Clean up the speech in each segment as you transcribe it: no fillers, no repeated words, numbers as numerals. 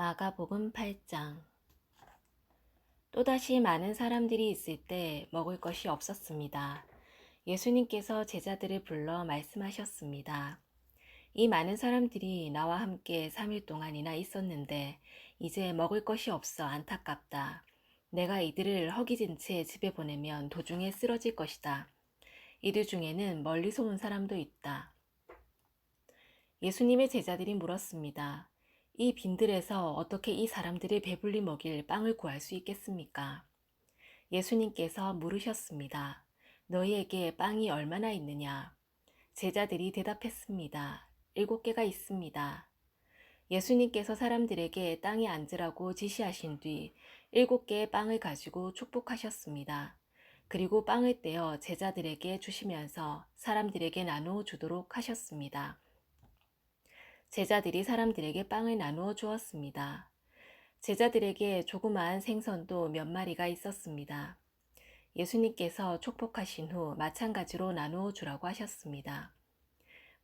마가복음 8장. 또다시 많은 사람들이 있을 때 먹을 것이 없었습니다. 예수님께서 제자들을 불러 말씀하셨습니다. 이 많은 사람들이 나와 함께 3일 동안이나 있었는데 이제 먹을 것이 없어 안타깝다. 내가 이들을 허기진 채 집에 보내면 도중에 쓰러질 것이다. 이들 중에는 멀리서 온 사람도 있다. 예수님의 제자들이 물었습니다. 이 빈들에서 어떻게 이 사람들을 배불리 먹일 빵을 구할 수 있겠습니까? 예수님께서 물으셨습니다. 너희에게 빵이 얼마나 있느냐? 제자들이 대답했습니다. 7개가 있습니다. 예수님께서 사람들에게 땅에 앉으라고 지시하신 뒤 7개의 빵을 가지고 축복하셨습니다. 그리고 빵을 떼어 제자들에게 주시면서 사람들에게 나누어 주도록 하셨습니다. 제자들이 사람들에게 빵을 나누어 주었습니다. 제자들에게 조그마한 생선도 몇 마리가 있었습니다. 예수님께서 축복하신 후 마찬가지로 나누어 주라고 하셨습니다.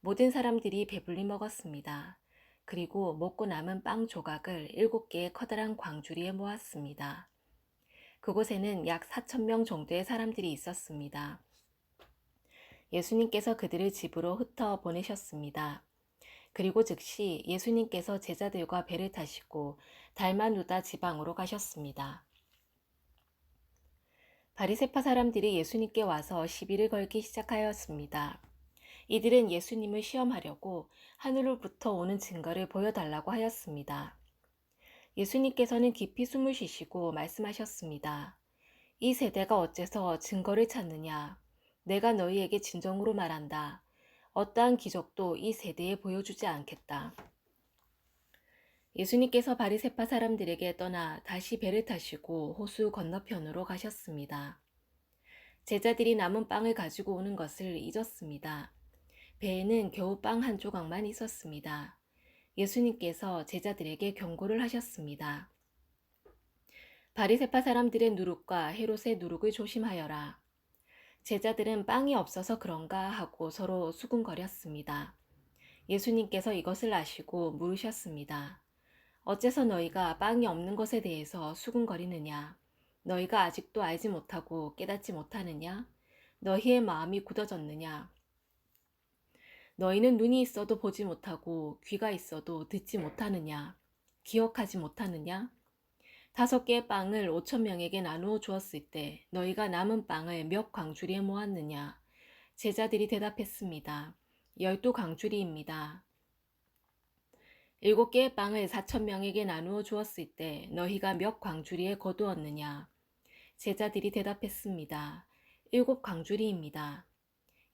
모든 사람들이 배불리 먹었습니다. 그리고 먹고 남은 빵 조각을 7개의 커다란 광주리에 모았습니다. 그곳에는 약 4,000명 정도의 사람들이 있었습니다. 예수님께서 그들을 집으로 흩어 보내셨습니다. 그리고 즉시 예수님께서 제자들과 배를 타시고 달마누다 지방으로 가셨습니다. 바리새파 사람들이 예수님께 와서 시비를 걸기 시작하였습니다. 이들은 예수님을 시험하려고 하늘로부터 오는 증거를 보여달라고 하였습니다. 예수님께서는 깊이 숨을 쉬시고 말씀하셨습니다. 이 세대가 어째서 증거를 찾느냐? 내가 너희에게 진정으로 말한다. 어떠한 기적도 이 세대에 보여주지 않겠다. 예수님께서 바리새파 사람들에게 떠나 다시 배를 타시고 호수 건너편으로 가셨습니다. 제자들이 남은 빵을 가지고 오는 것을 잊었습니다. 배에는 겨우 빵 한 조각만 있었습니다. 예수님께서 제자들에게 경고를 하셨습니다. 바리새파 사람들의 누룩과 헤롯의 누룩을 조심하여라. 제자들은 빵이 없어서 그런가 하고 서로 수군거렸습니다. 예수님께서 이것을 아시고 물으셨습니다. 어째서 너희가 빵이 없는 것에 대해서 수군거리느냐? 너희가 아직도 알지 못하고 깨닫지 못하느냐? 너희의 마음이 굳어졌느냐? 너희는 눈이 있어도 보지 못하고 귀가 있어도 듣지 못하느냐? 기억하지 못하느냐? 5개의 빵을 5,000명에게 나누어 주었을 때 너희가 남은 빵을 몇 광주리에 모았느냐? 제자들이 대답했습니다. 12광주리입니다. 7개의 빵을 4,000명에게 나누어 주었을 때 너희가 몇 광주리에 거두었느냐? 제자들이 대답했습니다. 7광주리입니다.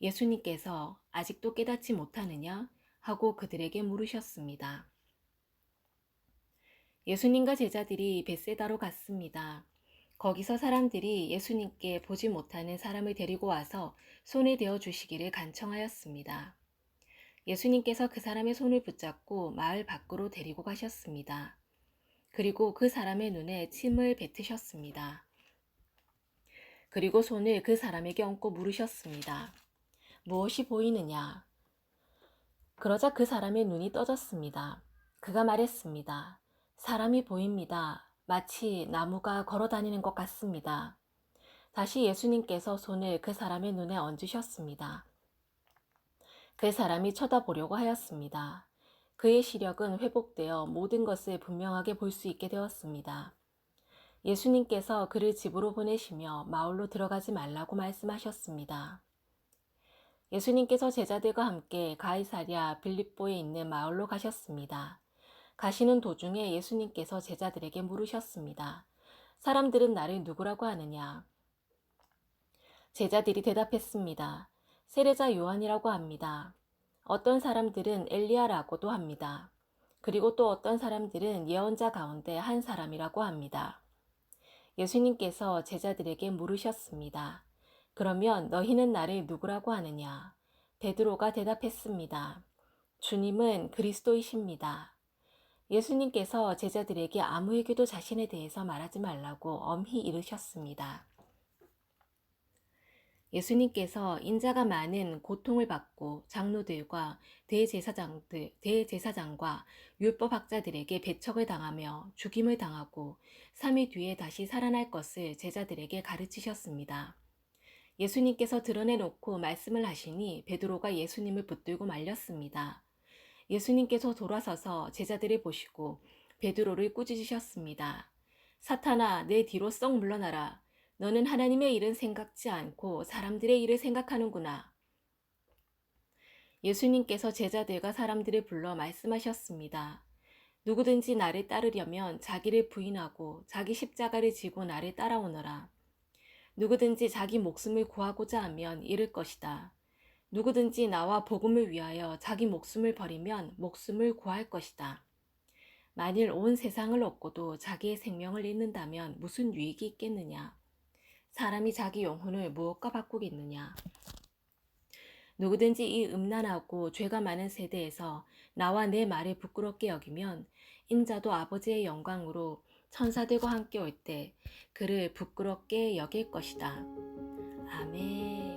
예수님께서 아직도 깨닫지 못하느냐? 하고 그들에게 물으셨습니다. 예수님과 제자들이 벳세다로 갔습니다. 거기서 사람들이 예수님께 보지 못하는 사람을 데리고 와서 손에 대어 주시기를 간청하였습니다. 예수님께서 그 사람의 손을 붙잡고 마을 밖으로 데리고 가셨습니다. 그리고 그 사람의 눈에 침을 뱉으셨습니다. 그리고 손을 그 사람에게 얹고 물으셨습니다. 무엇이 보이느냐? 그러자 그 사람의 눈이 떠졌습니다. 그가 말했습니다. 사람이 보입니다. 마치 나무가 걸어 다니는 것 같습니다. 다시 예수님께서 손을 그 사람의 눈에 얹으셨습니다. 그 사람이 쳐다보려고 하였습니다. 그의 시력은 회복되어 모든 것을 분명하게 볼 수 있게 되었습니다. 예수님께서 그를 집으로 보내시며 마을로 들어가지 말라고 말씀하셨습니다. 예수님께서 제자들과 함께 가이사랴 빌립보에 있는 마을로 가셨습니다. 가시는 도중에 예수님께서 제자들에게 물으셨습니다. 사람들은 나를 누구라고 하느냐? 제자들이 대답했습니다. 세례자 요한이라고 합니다. 어떤 사람들은 엘리야라고도 합니다. 그리고 또 어떤 사람들은 예언자 가운데 한 사람이라고 합니다. 예수님께서 제자들에게 물으셨습니다. 그러면 너희는 나를 누구라고 하느냐? 베드로가 대답했습니다. 주님은 그리스도이십니다. 예수님께서 제자들에게 아무에게도 자신에 대해서 말하지 말라고 엄히 이르셨습니다. 예수님께서 인자가 많은 고통을 받고 장로들과 대제사장과 율법학자들에게 배척을 당하며 죽임을 당하고 3일 뒤에 다시 살아날 것을 제자들에게 가르치셨습니다. 예수님께서 드러내놓고 말씀을 하시니 베드로가 예수님을 붙들고 말렸습니다. 예수님께서 돌아서서 제자들을 보시고 베드로를 꾸짖으셨습니다. 사탄아, 내 뒤로 썩 물러나라. 너는 하나님의 일은 생각지 않고 사람들의 일을 생각하는구나. 예수님께서 제자들과 사람들을 불러 말씀하셨습니다. 누구든지 나를 따르려면 자기를 부인하고 자기 십자가를 지고 나를 따라오너라. 누구든지 자기 목숨을 구하고자 하면 잃을 것이다. 누구든지 나와 복음을 위하여 자기 목숨을 버리면 목숨을 구할 것이다. 만일 온 세상을 얻고도 자기의 생명을 잃는다면 무슨 유익이 있겠느냐? 사람이 자기 영혼을 무엇과 바꾸겠느냐? 누구든지 이 음란하고 죄가 많은 세대에서 나와 내 말을 부끄럽게 여기면 인자도 아버지의 영광으로 천사들과 함께 올 때 그를 부끄럽게 여길 것이다. 아멘.